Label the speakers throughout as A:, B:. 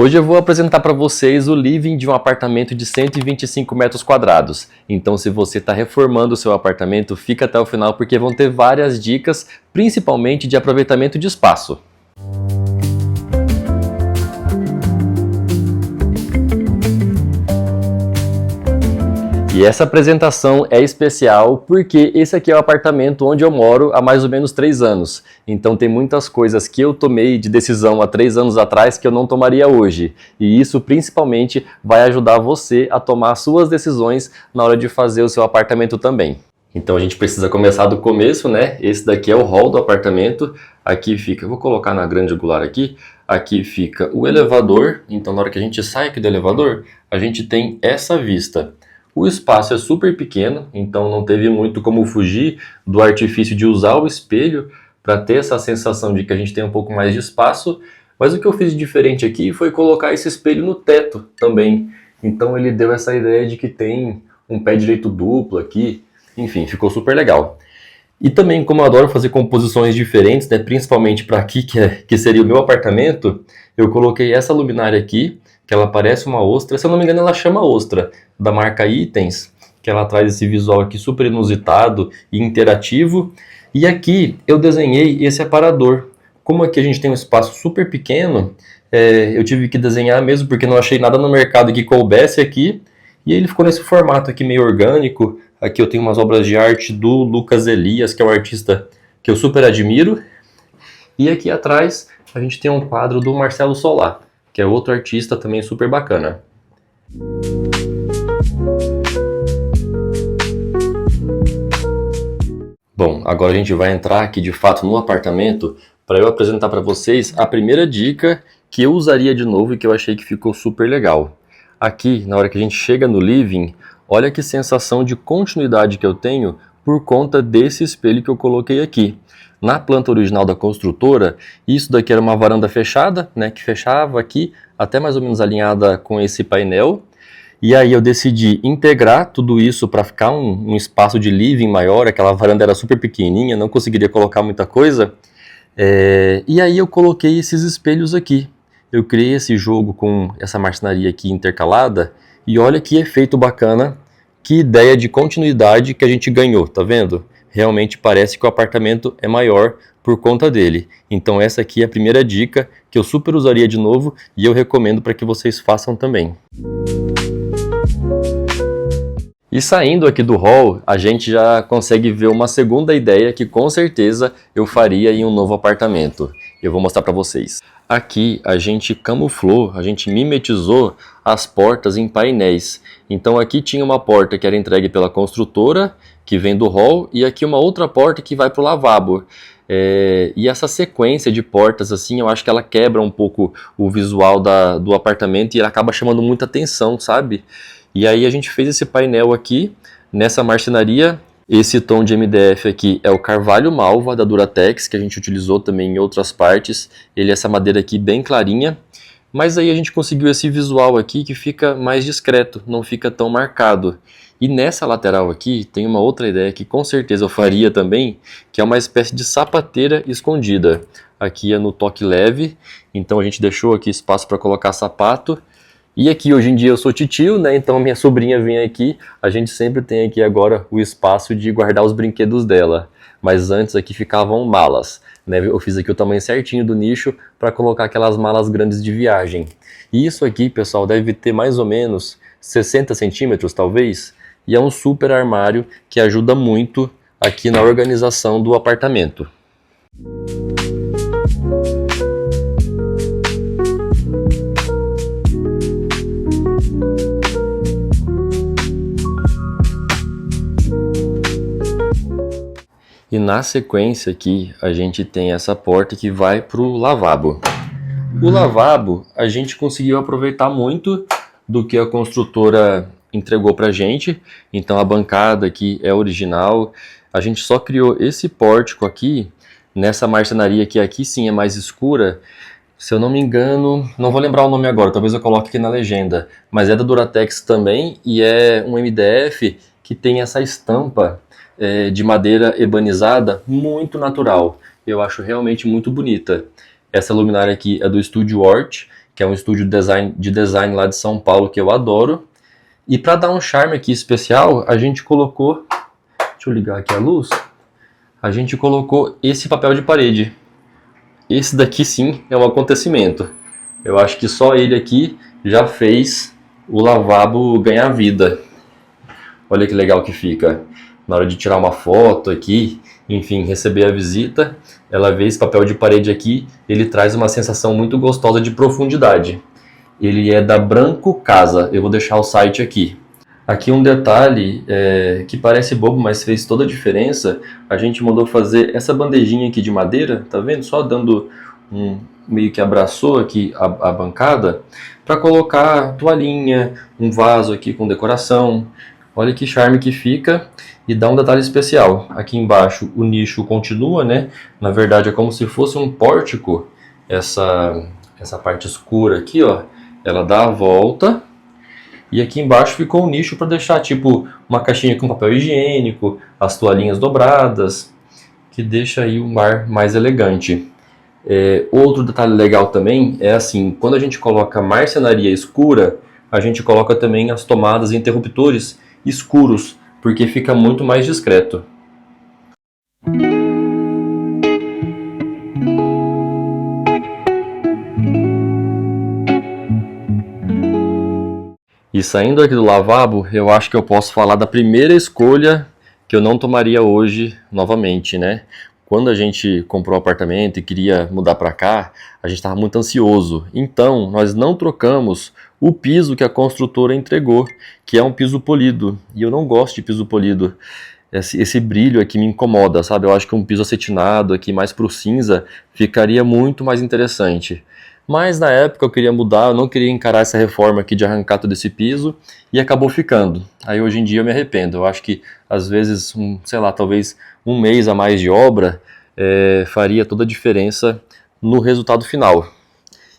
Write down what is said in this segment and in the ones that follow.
A: Hoje eu vou apresentar para vocês o living de um apartamento de 125 metros quadrados. Então, se você está reformando o seu apartamento, fica até o final porque vão ter várias dicas, principalmente de aproveitamento de espaço. E essa apresentação é especial porque esse aqui é o apartamento onde eu moro há mais ou menos 3 anos. Então tem muitas coisas que eu tomei de decisão há 3 anos atrás que eu não tomaria hoje. E isso principalmente vai ajudar você a tomar suas decisões na hora de fazer o seu apartamento também. Então a gente precisa começar do começo, né? Esse daqui é o hall do apartamento. Aqui fica, eu vou colocar na grande angular aqui. Aqui fica o elevador. Então na hora que a gente sai aqui do elevador, a gente tem essa vista. O espaço é super pequeno, então não teve muito como fugir do artifício de usar o espelho para ter essa sensação de que a gente tem um pouco mais de espaço. Mas o que eu fiz de diferente aqui foi colocar esse espelho no teto também. Então ele deu essa ideia de que tem um pé direito duplo aqui. Enfim, ficou super legal. E também, como eu adoro fazer composições diferentes, né, principalmente para aqui, que seria o meu apartamento, eu coloquei essa luminária aqui, que ela parece uma ostra. Se eu não me engano, ela chama ostra, da marca Itens, que ela traz esse visual aqui super inusitado e interativo. E aqui eu desenhei esse aparador. Como aqui a gente tem um espaço super pequeno, eu tive que desenhar mesmo, porque não achei nada no mercado que coubesse aqui. E ele ficou nesse formato aqui meio orgânico. Aqui eu tenho umas obras de arte do Lucas Elias, que é um artista que eu super admiro. E aqui atrás a gente tem um quadro do Marcelo Solar, que é outro artista também super bacana. Bom, agora a gente vai entrar aqui de fato no apartamento para eu apresentar para vocês a primeira dica que eu usaria de novo e que eu achei que ficou super legal. Aqui, na hora que a gente chega no living, olha que sensação de continuidade que eu tenho por conta desse espelho que eu coloquei aqui. Na planta original da construtora, isso daqui era uma varanda fechada, né, que fechava aqui, até mais ou menos alinhada com esse painel. E aí eu decidi integrar tudo isso para ficar um espaço de living maior. Aquela varanda era super pequenininha, não conseguiria colocar muita coisa. E aí eu coloquei esses espelhos aqui. Eu criei esse jogo com essa marcenaria aqui intercalada. E olha que efeito bacana, que ideia de continuidade que a gente ganhou, tá vendo? Realmente parece que o apartamento é maior por conta dele. Então essa aqui é a primeira dica que eu super usaria de novo e eu recomendo para que vocês façam também. E saindo aqui do hall, a gente já consegue ver uma segunda ideia que com certeza eu faria em um novo apartamento. Eu vou mostrar para vocês. Aqui a gente camuflou, a gente mimetizou as portas em painéis. Então aqui tinha uma porta que era entregue pela construtora, que vem do hall, e aqui uma outra porta que vai para o lavabo. E essa sequência de portas, assim, eu acho que ela quebra um pouco o visual do apartamento e ela acaba chamando muita atenção, sabe? E aí a gente fez esse painel aqui, nessa marcenaria. Esse tom de MDF aqui é o Carvalho Malva da Duratex, que a gente utilizou também em outras partes. Ele é essa madeira aqui bem clarinha. Mas aí a gente conseguiu esse visual aqui que fica mais discreto, não fica tão marcado. E nessa lateral aqui tem uma outra ideia que com certeza eu faria também, que é uma espécie de sapateira escondida. Aqui é no toque leve, então a gente deixou aqui espaço para colocar sapato. E aqui hoje em dia eu sou titio, né? Então minha sobrinha vem aqui, a gente sempre tem aqui agora o espaço de guardar os brinquedos dela. Mas antes aqui ficavam malas, né? Eu fiz aqui o tamanho certinho do nicho para colocar aquelas malas grandes de viagem. E isso aqui, pessoal, deve ter mais ou menos 60 centímetros talvez. E é um super armário que ajuda muito aqui na organização do apartamento. E na sequência aqui a gente tem essa porta que vai para o lavabo. O lavabo a gente conseguiu aproveitar muito do que a construtora entregou pra gente. Então a bancada aqui é original. A gente só criou esse pórtico aqui nessa marcenaria que aqui sim é mais escura. Se eu não me engano, não vou lembrar o nome agora, talvez eu coloque aqui na legenda. Mas é da Duratex também e é um MDF que tem essa estampa de madeira ebanizada muito natural. Eu acho realmente muito bonita. Essa luminária aqui é do Estúdio Art, que é um estúdio de design lá de São Paulo que eu adoro. E para dar um charme aqui especial, a gente colocou, deixa eu ligar aqui a luz, a gente colocou esse papel de parede. Esse daqui sim é um acontecimento. Eu acho que só ele aqui já fez o lavabo ganhar vida. Olha que legal que fica. Na hora de tirar uma foto aqui, enfim, receber a visita, ela vê esse papel de parede aqui, ele traz uma sensação muito gostosa de profundidade. Ele é da Branco Casa, eu vou deixar o site aqui. Aqui um detalhe que parece bobo, mas fez toda a diferença. A gente mandou fazer essa bandejinha aqui de madeira, tá vendo? Só dando meio que abraçou aqui a bancada, para colocar toalhinha, um vaso aqui com decoração. Olha que charme que fica e dá um detalhe especial. Aqui embaixo o nicho continua, né? Na verdade é como se fosse um pórtico. Essa parte escura aqui, ó, ela dá a volta. E aqui embaixo ficou um nicho para deixar tipo uma caixinha com papel higiênico, as toalhinhas dobradas, que deixa aí o ar mais elegante. Outro detalhe legal também é assim, quando a gente coloca marcenaria escura, a gente coloca também as tomadas e interruptores escuros, porque fica muito mais discreto. E saindo aqui do lavabo, eu acho que eu posso falar da primeira escolha que eu não tomaria hoje novamente, né? Quando a gente comprou o apartamento e queria mudar para cá, a gente estava muito ansioso. Então, nós não trocamos o piso que a construtora entregou, que é um piso polido. E eu não gosto de piso polido. Esse brilho aqui me incomoda, sabe? Eu acho que um piso acetinado aqui mais pro cinza ficaria muito mais interessante. Mas na época eu queria mudar, eu não queria encarar essa reforma aqui de arrancar todo esse piso e acabou ficando. Aí hoje em dia eu me arrependo. Eu acho que às vezes, sei lá, talvez um mês a mais de obra faria toda a diferença no resultado final.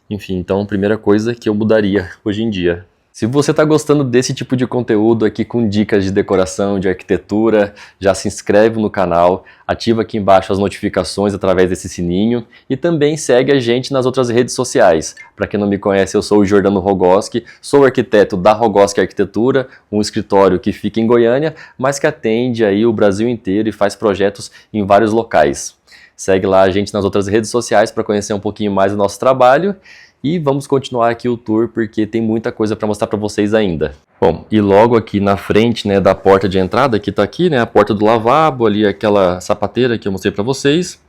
A: Enfim, então primeira coisa que eu mudaria hoje em dia. Se você está gostando desse tipo de conteúdo aqui com dicas de decoração, de arquitetura, já se inscreve no canal, ativa aqui embaixo as notificações através desse sininho e também segue a gente nas outras redes sociais. Para quem não me conhece, eu sou o Jordano Rogoski, sou arquiteto da Rogoski Arquitetura, um escritório que fica em Goiânia, mas que atende aí o Brasil inteiro e faz projetos em vários locais. Segue lá a gente nas outras redes sociais para conhecer um pouquinho mais do nosso trabalho. E vamos continuar aqui o tour porque tem muita coisa para mostrar para vocês ainda. Bom, e logo aqui na frente, né, da porta de entrada, que tá aqui, né, a porta do lavabo, ali aquela sapateira que eu mostrei para vocês,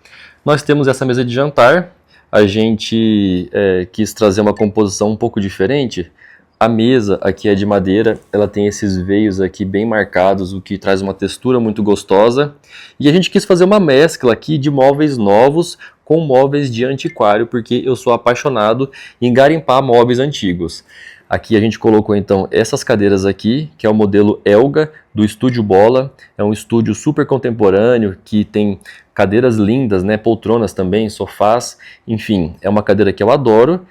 A: nós temos essa mesa de jantar. A gente quis trazer uma composição um pouco diferente. A mesa aqui é de madeira, ela tem esses veios aqui bem marcados, o que traz uma textura muito gostosa. E a gente quis fazer uma mescla aqui de móveis novos com móveis de antiquário, porque eu sou apaixonado em garimpar móveis antigos. Aqui a gente colocou então essas cadeiras aqui, que é o modelo Elga do Estúdio Bola. É um estúdio super contemporâneo, que tem cadeiras lindas, né, poltronas também, sofás, enfim, é uma cadeira que eu adoro.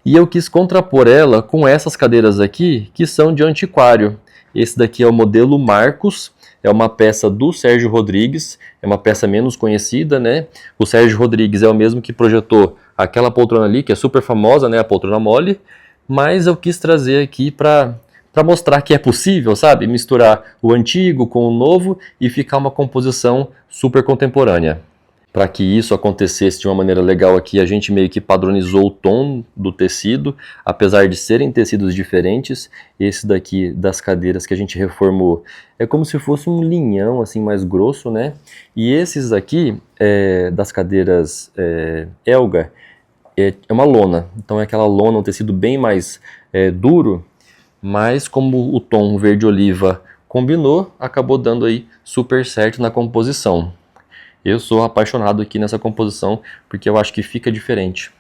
A: E eu quis contrapor ela com essas cadeiras aqui, que são de antiquário. Esse daqui é o modelo Marcos, é uma peça do Sérgio Rodrigues, é uma peça menos conhecida, né? O Sérgio Rodrigues é o mesmo que projetou aquela poltrona ali, que é super famosa, né? A poltrona mole, mas eu quis trazer aqui para mostrar que é possível, sabe? Misturar o antigo com o novo e ficar uma composição super contemporânea. Para que isso acontecesse de uma maneira legal aqui, a gente meio que padronizou o tom do tecido, apesar de serem tecidos diferentes. Esse daqui das cadeiras que a gente reformou é como se fosse um linhão assim mais grosso, né? E esses aqui das cadeiras Elga é uma lona, então é aquela lona, um tecido bem mais duro, mas como o tom verde oliva combinou, acabou dando aí super certo na composição. Eu sou apaixonado aqui nessa composição porque eu acho que fica diferente.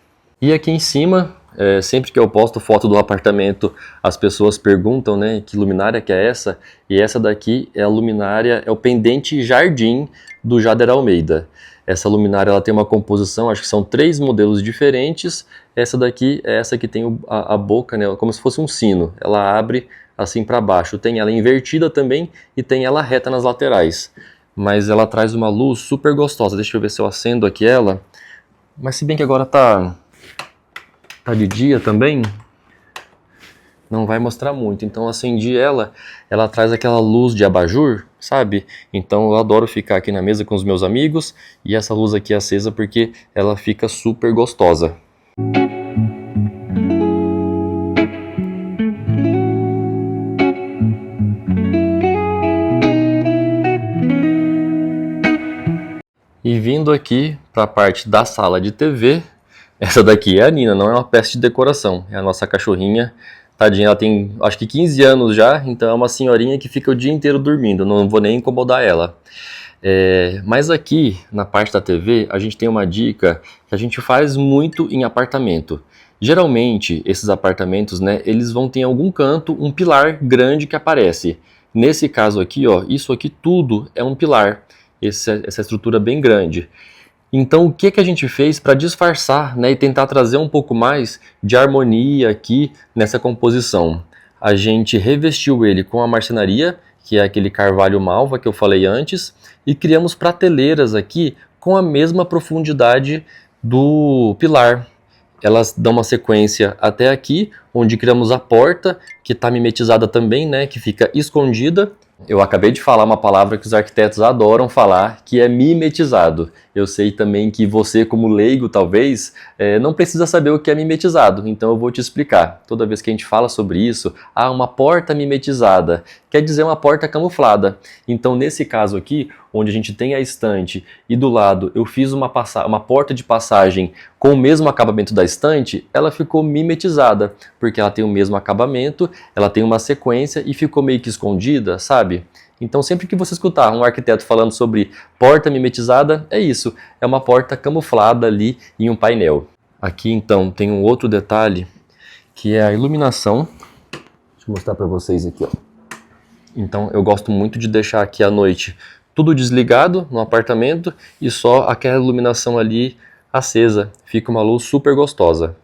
A: E aqui em cima, sempre que eu posto foto do apartamento, as pessoas perguntam, né, que luminária que é essa? E essa daqui é a luminária, é o pendente Jardim do Jader Almeida. Essa luminária ela tem uma composição, acho que são 3 modelos diferentes. Essa daqui é essa que tem a boca, né, como se fosse um sino. Ela abre assim para baixo. Tem ela invertida também e tem ela reta nas laterais. Mas ela traz uma luz super gostosa. Deixa eu ver se eu acendo aqui ela. Mas se bem que agora tá tá de dia também, não vai mostrar muito. Então acendi ela traz aquela luz de abajur, sabe? Então eu adoro ficar aqui na mesa com os meus amigos e essa luz aqui é acesa porque ela fica super gostosa. E vindo aqui para a parte da sala de TV, essa daqui é a Nina, não é uma peça de decoração, é a nossa cachorrinha. Tadinha, ela tem acho que 15 anos já, então é uma senhorinha que fica o dia inteiro dormindo, não vou nem incomodar ela. Mas aqui na parte da TV a gente tem uma dica que a gente faz muito em apartamento. Geralmente esses apartamentos, né, eles vão ter em algum canto um pilar grande que aparece. Nesse caso aqui, ó, isso aqui tudo é um pilar, essa estrutura bem grande. Então, o que a gente fez para disfarçar, né, e tentar trazer um pouco mais de harmonia aqui nessa composição? A gente revestiu ele com a marcenaria, que é aquele carvalho malva que eu falei antes, e criamos prateleiras aqui com a mesma profundidade do pilar. Elas dão uma sequência até aqui, onde criamos a porta, que está mimetizada também, né, que fica escondida. Eu acabei de falar uma palavra que os arquitetos adoram falar, que é mimetizado. Eu sei também que você, como leigo, talvez, não precisa saber o que é mimetizado, então eu vou te explicar. Toda vez que a gente fala sobre isso, uma porta mimetizada, quer dizer uma porta camuflada. Então, nesse caso aqui, onde a gente tem a estante e do lado eu fiz uma porta de passagem com o mesmo acabamento da estante, ela ficou mimetizada, porque ela tem o mesmo acabamento, ela tem uma sequência e ficou meio que escondida, sabe? Então sempre que você escutar um arquiteto falando sobre porta mimetizada, é isso, é uma porta camuflada ali em um painel. Aqui então tem um outro detalhe, que é a iluminação. Deixa eu mostrar para vocês aqui, ó. Então eu gosto muito de deixar aqui à noite tudo desligado no apartamento e só aquela iluminação ali acesa. Fica uma luz super gostosa.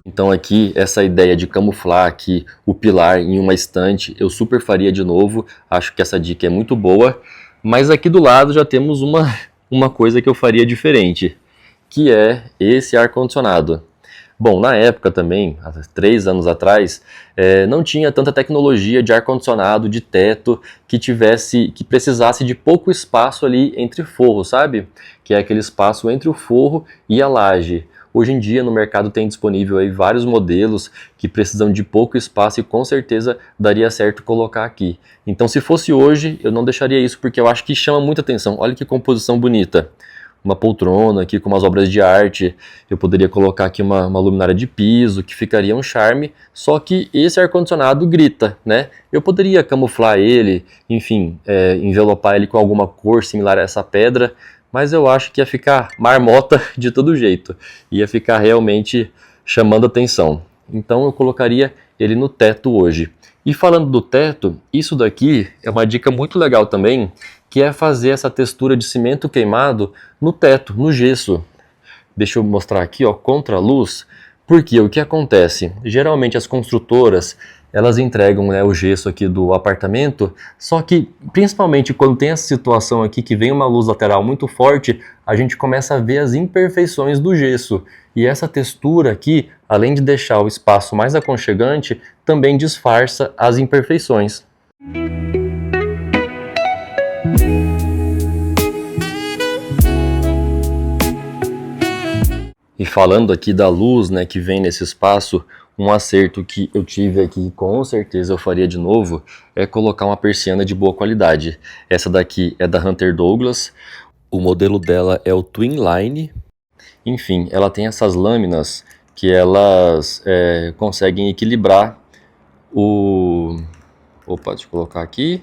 A: Então aqui, essa ideia de camuflar aqui o pilar em uma estante, eu super faria de novo. Acho que essa dica é muito boa. Mas aqui do lado já temos uma coisa que eu faria diferente, que é esse ar-condicionado. Bom, na época também, há 3 anos atrás, não tinha tanta tecnologia de ar-condicionado, de teto, que precisasse de pouco espaço ali entre forro, sabe? Que é aquele espaço entre o forro e a laje. Hoje em dia no mercado tem disponível aí vários modelos que precisam de pouco espaço e com certeza daria certo colocar aqui. Então se fosse hoje eu não deixaria isso porque eu acho que chama muita atenção. Olha que composição bonita. Uma poltrona aqui com umas obras de arte, eu poderia colocar aqui uma luminária de piso, que ficaria um charme, só que esse ar-condicionado grita, né? Eu poderia camuflar ele, enfim, envelopar ele com alguma cor similar a essa pedra, mas eu acho que ia ficar marmota de todo jeito, ia ficar realmente chamando atenção. Então eu colocaria ele no teto hoje. E falando do teto, isso daqui é uma dica muito legal também, que é fazer essa textura de cimento queimado no teto, no gesso. Deixa eu mostrar aqui, ó, contra a luz, porque o que acontece? Geralmente as construtoras, elas entregam, né, o gesso aqui do apartamento, só que principalmente quando tem essa situação aqui que vem uma luz lateral muito forte, a gente começa a ver as imperfeições do gesso. E essa textura aqui, além de deixar o espaço mais aconchegante, também disfarça as imperfeições. E falando aqui da luz, né, que vem nesse espaço, um acerto que eu tive aqui, com certeza eu faria de novo, é colocar uma persiana de boa qualidade. Essa daqui é da Hunter Douglas, o modelo dela é o Twin Line. Enfim, ela tem essas lâminas que elas conseguem equilibrar o... Opa, deixa eu colocar aqui.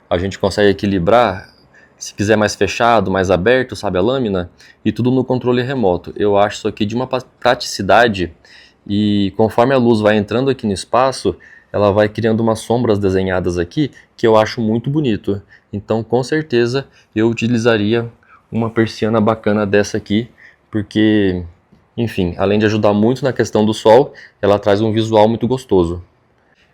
A: A gente consegue equilibrar, se quiser mais fechado, mais aberto, sabe, a lâmina, e tudo no controle remoto. Eu acho isso aqui de uma praticidade e conforme a luz vai entrando aqui no espaço, ela vai criando umas sombras desenhadas aqui que eu acho muito bonito. Então, com certeza, eu utilizaria uma persiana bacana dessa aqui, porque, enfim, além de ajudar muito na questão do sol, ela traz um visual muito gostoso.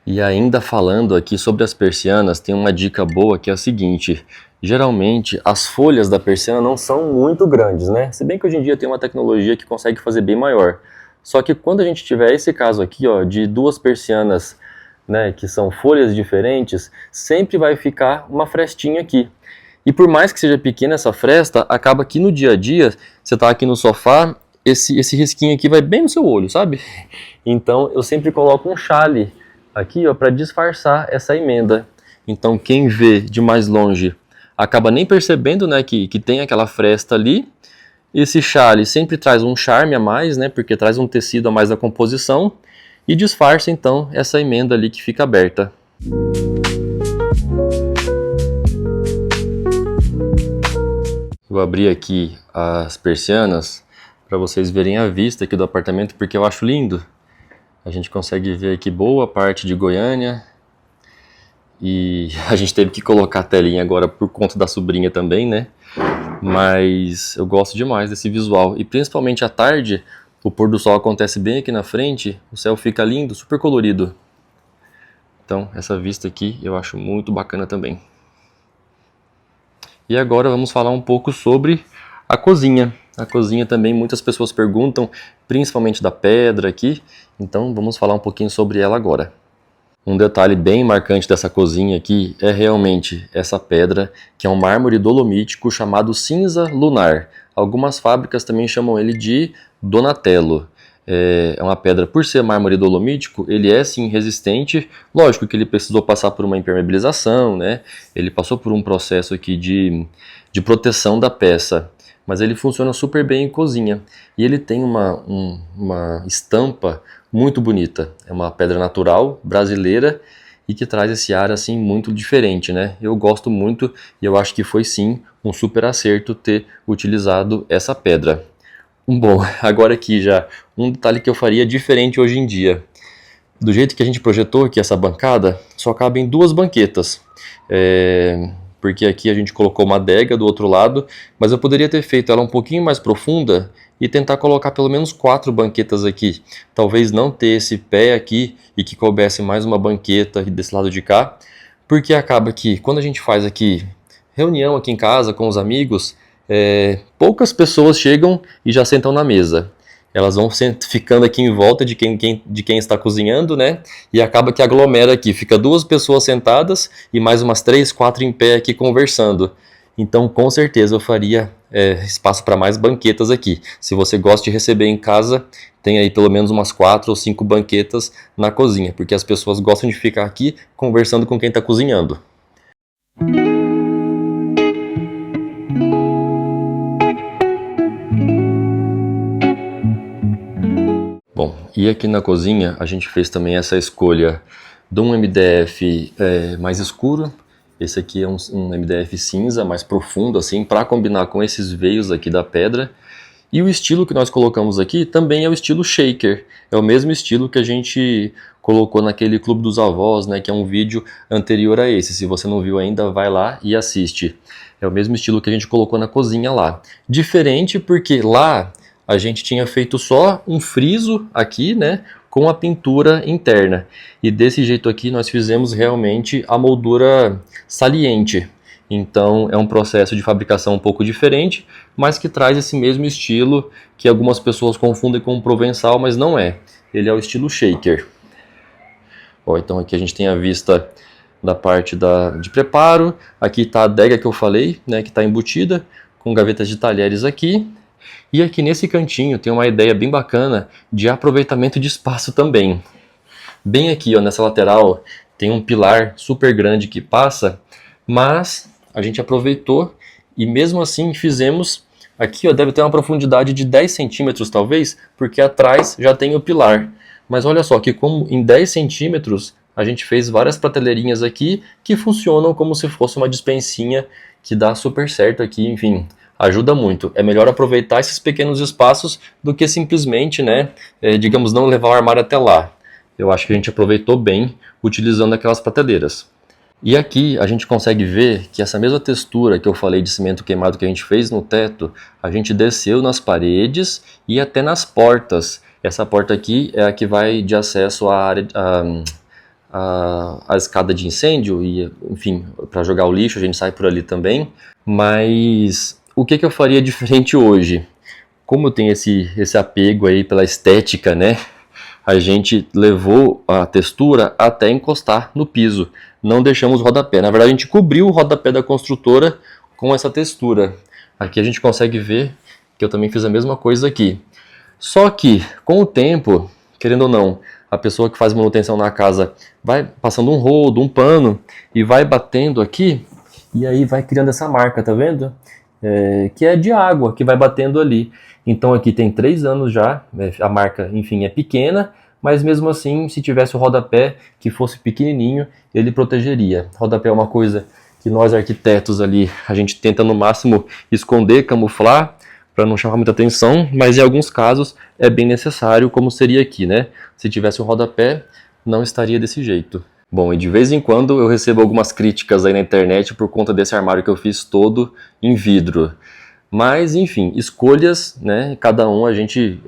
A: E ainda falando aqui sobre as persianas, tem uma dica boa que é a seguinte: geralmente as folhas da persiana não são muito grandes, né? Se bem que hoje em dia tem uma tecnologia que consegue fazer bem maior. Só que quando a gente tiver esse caso aqui, ó, de duas persianas, né, que são folhas diferentes, sempre vai ficar uma frestinha aqui. E por mais que seja pequena essa fresta, acaba que no dia a dia, você tá aqui no sofá, esse risquinho aqui vai bem no seu olho, sabe? Então eu sempre coloco um chale aqui, ó, para disfarçar essa emenda. Então quem vê de mais longe acaba nem percebendo, né, que tem aquela fresta ali. Esse chale sempre traz um charme a mais, né, porque traz um tecido a mais da composição e disfarça então essa emenda ali que fica aberta. Vou abrir aqui as persianas para vocês verem a vista aqui do apartamento, porque eu acho lindo. A gente consegue ver aqui boa parte de Goiânia. E a gente teve que colocar a telinha agora por conta da sobrinha também, né? Mas eu gosto demais desse visual. E principalmente à tarde, o pôr do sol acontece bem aqui na frente, o céu fica lindo, super colorido. Então, essa vista aqui eu acho muito bacana também. E agora vamos falar um pouco sobre a cozinha. A cozinha também muitas pessoas perguntam, principalmente da pedra aqui. Então vamos falar um pouquinho sobre ela agora. Um detalhe bem marcante dessa cozinha aqui é realmente essa pedra, que é um mármore dolomítico chamado cinza lunar. Algumas fábricas também chamam ele de Donatello. É uma pedra, por ser mármore dolomítico, ele é sim resistente. Lógico que ele precisou passar por uma impermeabilização, né? Ele passou por um processo aqui de proteção da peça, mas ele funciona super bem em cozinha. E ele tem uma estampa muito bonita. É uma pedra natural, brasileira, e que traz esse ar assim muito diferente, né? Eu gosto muito e eu acho que foi sim um super acerto ter utilizado essa pedra. Bom, agora aqui já um detalhe que eu faria diferente hoje em dia. Do jeito que a gente projetou aqui essa bancada, só cabem duas banquetas. Porque aqui a gente colocou uma adega do outro lado, mas eu poderia ter feito ela um pouquinho mais profunda e tentar colocar pelo menos 4 banquetas aqui. Talvez não ter esse pé aqui e que coubesse mais uma banqueta desse lado de cá, porque acaba que quando a gente faz aqui reunião aqui em casa com os amigos, poucas pessoas chegam e já sentam na mesa. Elas vão ficando aqui em volta de quem está cozinhando, né? E acaba que aglomera aqui. Fica 2 pessoas sentadas e mais umas 3, 4 em pé aqui conversando. Então, com certeza, eu faria espaço para mais banquetas aqui. Se você gosta de receber em casa, tem aí pelo menos umas 4 ou 5 banquetas na cozinha. Porque as pessoas gostam de ficar aqui conversando com quem está cozinhando. Bom, e aqui na cozinha a gente fez também essa escolha de um MDF mais escuro. Esse aqui é um MDF cinza mais profundo, assim, para combinar com esses veios aqui da pedra. E o estilo que nós colocamos aqui também é o estilo shaker. É o mesmo estilo que a gente colocou naquele Clube dos Avós, né, que é um vídeo anterior a esse. Se você não viu ainda, vai lá e assiste. É o mesmo estilo que a gente colocou na cozinha lá. Diferente porque lá a gente tinha feito só um friso aqui, né, com a pintura interna. E desse jeito aqui nós fizemos realmente a moldura saliente. Então é um processo de fabricação um pouco diferente, mas que traz esse mesmo estilo que algumas pessoas confundem com o provençal, mas não é. Ele é o estilo shaker. Ó, então aqui a gente tem a vista da parte de preparo. Aqui está a adega que eu falei, né, que está embutida, com gavetas de talheres aqui. E aqui nesse cantinho tem uma ideia bem bacana de aproveitamento de espaço também. Bem aqui, ó, nessa lateral tem um pilar super grande que passa, mas a gente aproveitou e mesmo assim fizemos, aqui ó, deve ter uma profundidade de 10 centímetros talvez, porque atrás já tem o pilar. Mas olha só que como em 10 centímetros a gente fez várias prateleirinhas aqui que funcionam como se fosse uma despensinha, que dá super certo aqui, enfim. Ajuda muito. É melhor aproveitar esses pequenos espaços do que simplesmente, né, digamos, não levar o armário até lá. Eu acho que a gente aproveitou bem utilizando aquelas prateleiras. E aqui a gente consegue ver que essa mesma textura que eu falei de cimento queimado que a gente fez no teto, a gente desceu nas paredes e até nas portas. Essa porta aqui é a que vai de acesso à área, a escada de incêndio e, enfim, para jogar o lixo a gente sai por ali também. Mas o que eu faria diferente hoje? Como eu tenho esse apego aí pela estética, né? A gente levou a textura até encostar no piso. Não deixamos o rodapé. Na verdade, a gente cobriu o rodapé da construtora com essa textura. Aqui a gente consegue ver que eu também fiz a mesma coisa aqui. Só que, com o tempo, querendo ou não, a pessoa que faz manutenção na casa vai passando um rodo, um pano e vai batendo aqui e aí vai criando essa marca, tá vendo? Que é de água, que vai batendo ali. Então aqui tem 3 anos já, a marca, enfim, é pequena, mas mesmo assim, se tivesse o rodapé que fosse pequenininho, ele protegeria. Rodapé é uma coisa que nós arquitetos ali, a gente tenta no máximo esconder, camuflar, para não chamar muita atenção, mas em alguns casos é bem necessário, como seria aqui, né? Se tivesse um rodapé, não estaria desse jeito. Bom, e de vez em quando eu recebo algumas críticas aí na internet por conta desse armário que eu fiz todo em vidro. Mas, enfim, escolhas, né? Cada um a gente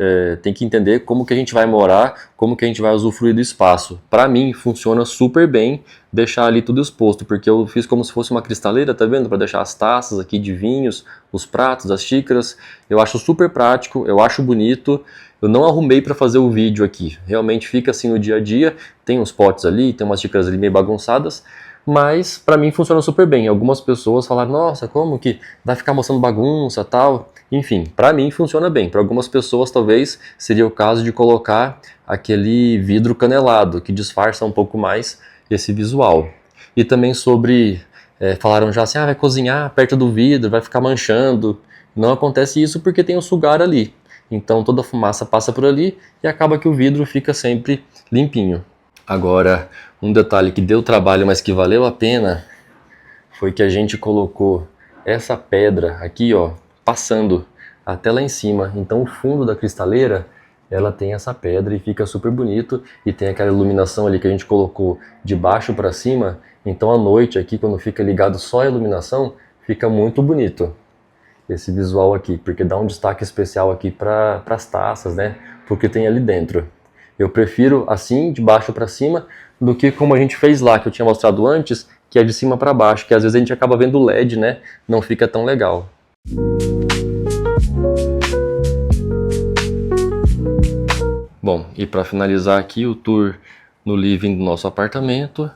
A: tem que entender como que a gente vai morar, como que a gente vai usufruir do espaço. Para mim, funciona super bem deixar ali tudo exposto, porque eu fiz como se fosse uma cristaleira, tá vendo? Para deixar as taças aqui de vinhos, os pratos, as xícaras. Eu acho super prático, eu acho bonito. Eu não arrumei para fazer o vídeo aqui. Realmente fica assim no dia a dia. Tem uns potes ali, tem umas xícaras ali meio bagunçadas. Mas para mim funciona super bem. Algumas pessoas falaram, nossa, como que vai ficar mostrando bagunça tal? Enfim, para mim funciona bem. Para algumas pessoas talvez seria o caso de colocar aquele vidro canelado, que disfarça um pouco mais esse visual. E também sobre, falaram já assim, vai cozinhar perto do vidro, vai ficar manchando. Não acontece isso porque tem o sugar ali. Então toda a fumaça passa por ali e acaba que o vidro fica sempre limpinho. Agora, um detalhe que deu trabalho, mas que valeu a pena, foi que a gente colocou essa pedra aqui, ó, passando até lá em cima. Então o fundo da cristaleira, ela tem essa pedra e fica super bonito. E tem aquela iluminação ali que a gente colocou de baixo para cima. Então à noite aqui, quando fica ligado só a iluminação, fica muito bonito esse visual aqui, porque dá um destaque especial aqui para as taças, né? Porque tem ali dentro. Eu prefiro assim, de baixo para cima, do que como a gente fez lá, que eu tinha mostrado antes, que é de cima para baixo, que às vezes a gente acaba vendo o LED, né? Não fica tão legal. Bom, e para finalizar aqui o tour no living do nosso apartamento,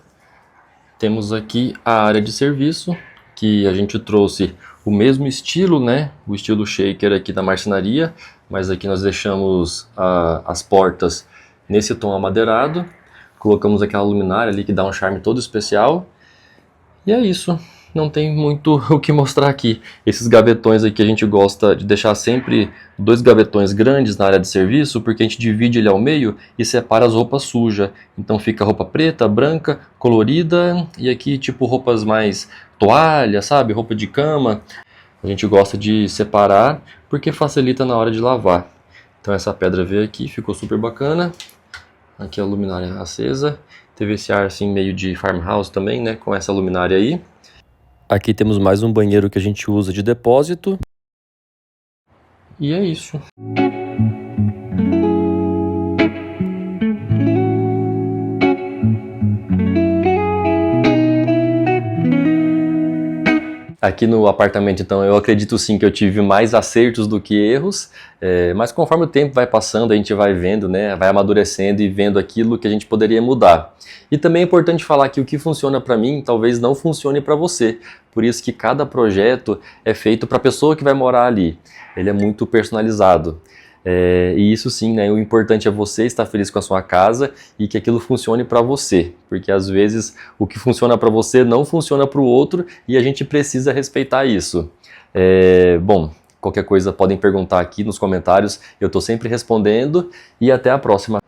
A: temos aqui a área de serviço, que a gente trouxe o mesmo estilo, né? O estilo shaker aqui da marcenaria, mas aqui nós deixamos as portas nesse tom amadeirado, colocamos aquela luminária ali que dá um charme todo especial, e é isso, não tem muito o que mostrar aqui. Esses gavetões aqui a gente gosta de deixar sempre 2 gavetões grandes na área de serviço, porque a gente divide ele ao meio e separa as roupas sujas. Então fica roupa preta, branca, colorida, e aqui tipo roupas mais toalha, sabe, roupa de cama. A gente gosta de separar porque facilita na hora de lavar. Então essa pedra veio aqui, ficou super bacana. Aqui a luminária acesa. Teve esse ar assim meio de farmhouse também, né? Com essa luminária aí. Aqui temos mais um banheiro que a gente usa de depósito. E é isso. Aqui no apartamento, então, eu acredito sim que eu tive mais acertos do que erros, mas conforme o tempo vai passando, a gente vai vendo, né, vai amadurecendo e vendo aquilo que a gente poderia mudar. E também é importante falar que o que funciona para mim, talvez não funcione para você. Por isso que cada projeto é feito para a pessoa que vai morar ali. Ele é muito personalizado. E isso sim, né, o importante é você estar feliz com a sua casa e que aquilo funcione para você, porque às vezes o que funciona para você não funciona para o outro e a gente precisa respeitar isso. Bom, qualquer coisa podem perguntar aqui nos comentários, eu estou sempre respondendo e até a próxima.